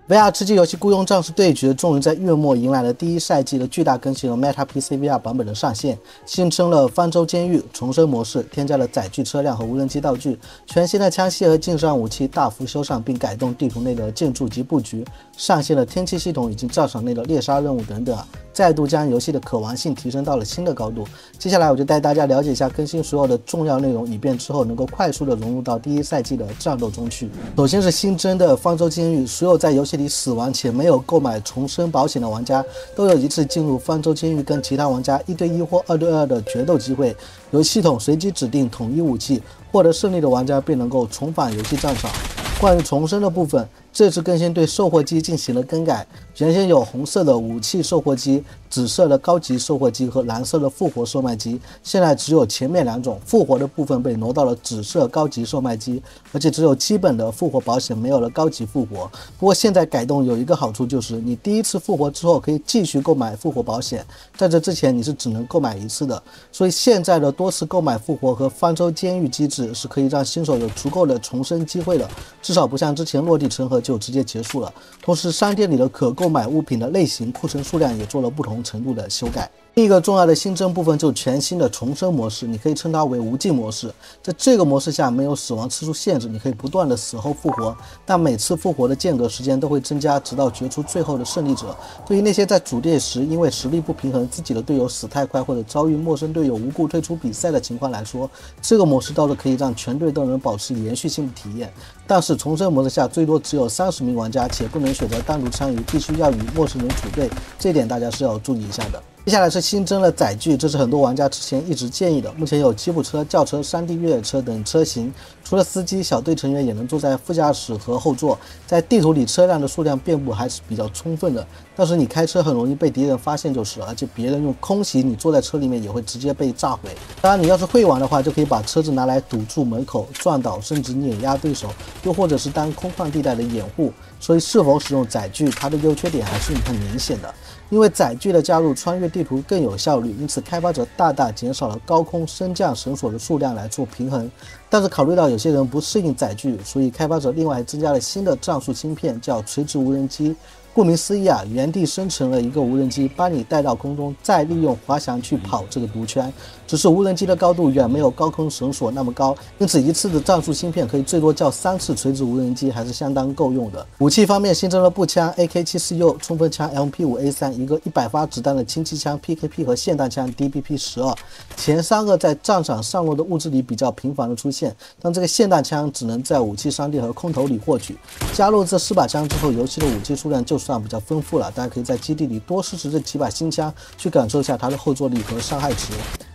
VR 吃鸡游戏《雇佣战士对决》终于在月末迎来了第一赛季的巨大更新和 Meta PC VR 版本的上线，新增了方舟监狱重生模式，添加了载具车辆和无人机道具，全新的枪械和近战武器大幅修缮，并改动地图内的建筑及布局，上线了天气系统以及战场内的猎杀任务等等，再度将游戏的可玩性提升到了新的高度。接下来我就带大家了解一下更新所有的重要内容，以便之后能够快速的融入到第一赛季的战斗中去。首先是新增的方舟监狱，所有在游戏里死亡且没有购买重生保险的玩家，都有一次进入方舟监狱跟其他玩家1对1或2对2的决斗机会。由系统随机指定统一武器，获得胜利的玩家便能够重返游戏战场。关于重生的部分，这次更新对售货机进行了更改，原先有红色的武器售货机、紫色的高级售货机和蓝色的复活售卖机，现在只有前面2种，复活的部分被挪到了紫色高级售卖机，而且只有基本的复活保险，没有了高级复活。不过现在改动有一个好处，就是你第一次复活之后可以继续购买复活保险，在这之前你是只能购买1次的，所以现在的多次购买复活和方舟监狱机制是可以让新手有足够的重生机会的，至少不像之前落地成盒就直接结束了。同时商店里的可购买物品的类型、库存数量也做了不同程度的修改。另一个重要的新增部分就是全新的重生模式，你可以称它为无尽模式。在这个模式下没有死亡次数限制，你可以不断的死后复活，但每次复活的间隔时间都会增加，直到决出最后的胜利者。对于那些在主队时因为实力不平衡，自己的队友死太快或者遭遇陌生队友无故退出比赛的情况来说，这个模式倒是可以让全队都能保持延续性的体验。但是重生模式下最多只有30名玩家，且不能选择单独参与，必须要与陌生人组队，这点大家是要注意一下的。接下来是新增了载具，这是很多玩家之前一直建议的。目前有吉普车、轿车、山地越野车等车型，除了司机，小队成员也能坐在副驾驶和后座。在地图里车辆的数量遍布还是比较充分的，但是你开车很容易被敌人发现就是了，而且别人用空袭你坐在车里面也会直接被炸毁。当然你要是会玩的话，就可以把车子拿来堵住门口、撞倒甚至碾压对手，又或者是当空旷地带的掩护。所以是否使用载具，它的优缺点还是很明显的。因为载具的加入穿越地图更有效率，因此开发者大大减少了高空升降绳索的数量来做平衡。但是考虑到有些人不适应载具，所以开发者另外还增加了新的战术芯片，叫垂直无人机。顾名思义啊，原地生成了一个无人机，把你带到空中，再利用滑翔去跑这个毒圈。只是无人机的高度远没有高空绳索那么高，因此一次的战术芯片可以最多叫3次垂直无人机，还是相当够用的。武器方面新增了步枪 AK74U、冲锋枪 MP5A3、一个100发子弹的轻机枪 PKP 和霰弹枪 DBP12。前3个在战场上落的物质里比较频繁的出现，但这个霰弹枪只能在武器商店和空投里获取。加入这4把枪之后，游戏的武器数量就算比较丰富了，大家可以在基地里多试试这几把新枪，去感受一下它的后坐力和伤害值。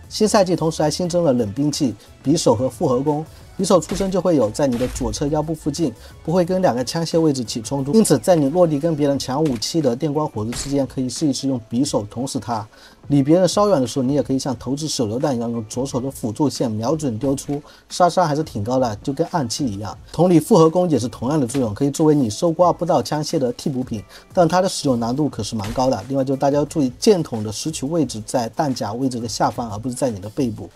新赛季同时还新增了冷兵器、匕首和复合弓。匕首出生就会有在你的左侧腰部附近，不会跟2个枪械位置起冲突，因此在你落地跟别人抢武器的电光火石之间，可以试一试用匕首捅死他。离别人稍远的时候，你也可以像投掷手榴弹一样，用左手的辅助线瞄准丢出，杀伤还是挺高的，就跟暗器一样。同理，复合弓也是同样的作用，可以作为你收刮不到枪械的替补品，但它的使用难度可是蛮高的。另外就大家要注意，箭筒的拾取位置在弹夹位置的下方，而不是在你的背部。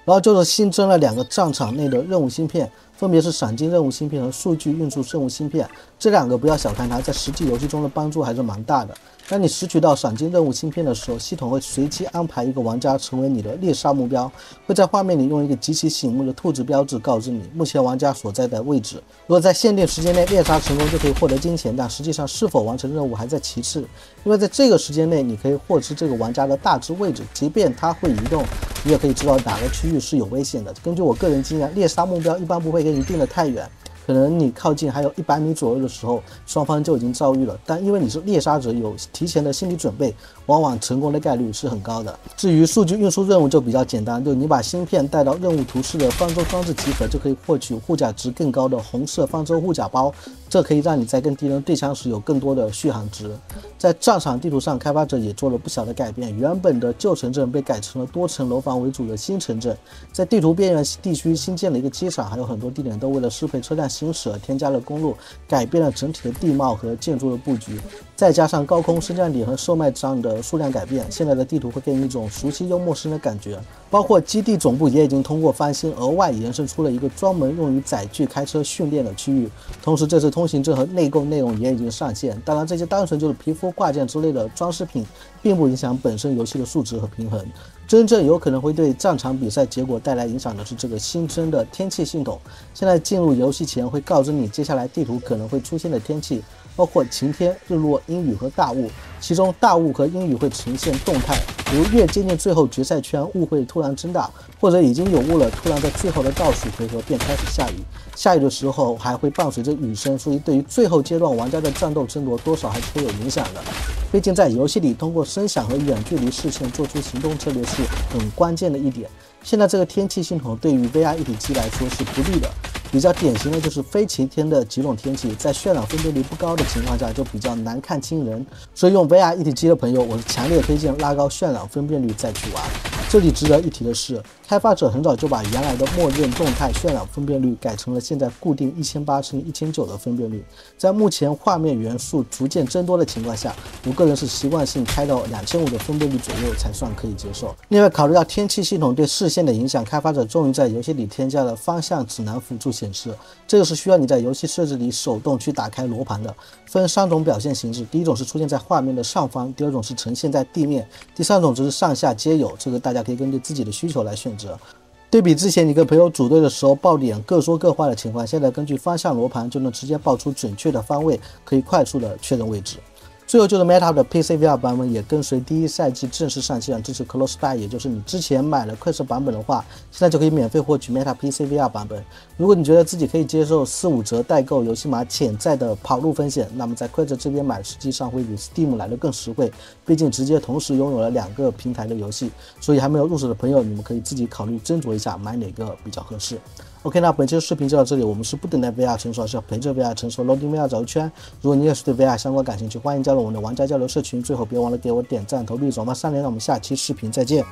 然后就是新增了2个战场内的任务芯片，分别是闪金任务芯片和数据运输任务芯片。这2个不要小看它，在实际游戏中的帮助还是蛮大的。当你拾取到闪金任务芯片的时候，系统会随机安排一个玩家成为你的猎杀目标，会在画面里用一个极其醒目的兔子标志告知你目前玩家所在的位置。如果在限定时间内猎杀成功，就可以获得金钱，但实际上是否完成任务还在其次，因为在这个时间内你可以获知这个玩家的大致位置，即便他会移动，你也可以知道哪个区域是有危险的。根据我个人经验，猎杀目标一般不会给你定得太远，可能你靠近还有100米左右的时候，双方就已经遭遇了。但因为你是猎杀者，有提前的心理准备，往往成功的概率是很高的。至于数据运输任务就比较简单，就你把芯片带到任务图示的方舟装置集合，就可以获取护甲值更高的红色方舟护甲包，这可以让你在跟敌人对枪时有更多的续航值。在战场地图上，开发者也做了不小的改变，原本的旧城镇被改成了多层楼房为主的新城镇，在地图边缘地区新建了一个机场，还有很多地点都为了适配车辆行驶而添加了公路，改变了整体的地貌和建筑的布局。再加上高空升降点和售卖站的数量改变，现在的地图会给你一种熟悉又陌生的感觉。包括基地总部也已经通过翻新，额外延伸出了一个专门用于载具开车训练的区域。同时，这次通行证和内购内容也已经上线。当然，这些单纯就是皮肤挂件之类的装饰品，并不影响本身游戏的数值和平衡。真正有可能会对战场比赛结果带来影响的是这个新增的天气系统。现在进入游戏前会告知你接下来地图可能会出现的天气，包括晴天、日落、阴雨和大雾。其中大雾和阴雨会呈现动态，比如越接近最后决赛圈，雾会突然增大，或者已经有雾了，突然在最后的倒数回合便开始下雨。下雨的时候还会伴随着雨声，所以对于最后阶段玩家的战斗争夺多少还是会有影响的。毕竟在游戏里，通过声响和远距离视线做出行动策略是很关键的一点。现在这个天气系统对于 VR 一体机来说是不利的。比较典型的就是非晴天的几种天气，在渲染分辨率不高的情况下就比较难看清人，所以用 VR 一体机的朋友，我是强烈推荐拉高渲染分辨率再去玩。这里值得一提的是，开发者很早就把原来的默认动态渲染分辨率改成了现在固定1800×1900的分辨率。在目前画面元素逐渐增多的情况下，我个人是习惯性开到2500的分辨率左右才算可以接受。另外，考虑到天气系统对视线的影响，开发者终于在游戏里添加了方向指南辅助显示，这个是需要你在游戏设置里手动去打开罗盘的。分3种表现形式，第一种是出现在画面的上方，第二种是呈现在地面，第3种则是上下皆有，这个大家可以根据自己的需求来选择。对比之前你跟朋友组队的时候爆点各说各话的情况，现在根据方向罗盘就能直接报出准确的方位，可以快速的确认位置。最后就是 Meta 的 PC VR 版本也跟随第一赛季正式上线，支持 Close Buy， 也就是你之前买了 Quest 版本的话，现在就可以免费获取 Meta PC VR 版本。如果你觉得自己可以接受4-5折代购游戏码潜在的跑路风险，那么在 Quest 这边买实际上会比 Steam 来的更实惠，毕竟直接同时拥有了2个平台的游戏。所以还没有入手的朋友，你们可以自己考虑斟酌一下买哪个比较合适。OK， 那本期的视频就到这里。我们是不等待 VR 成熟，而是要陪着 VR 成熟。Loading VR 找一圈。如果你也是对 VR 相关感兴趣，欢迎加入我们的玩家交流社群。最后别忘了给我点赞、投币、转发3连。让我们下期视频再见。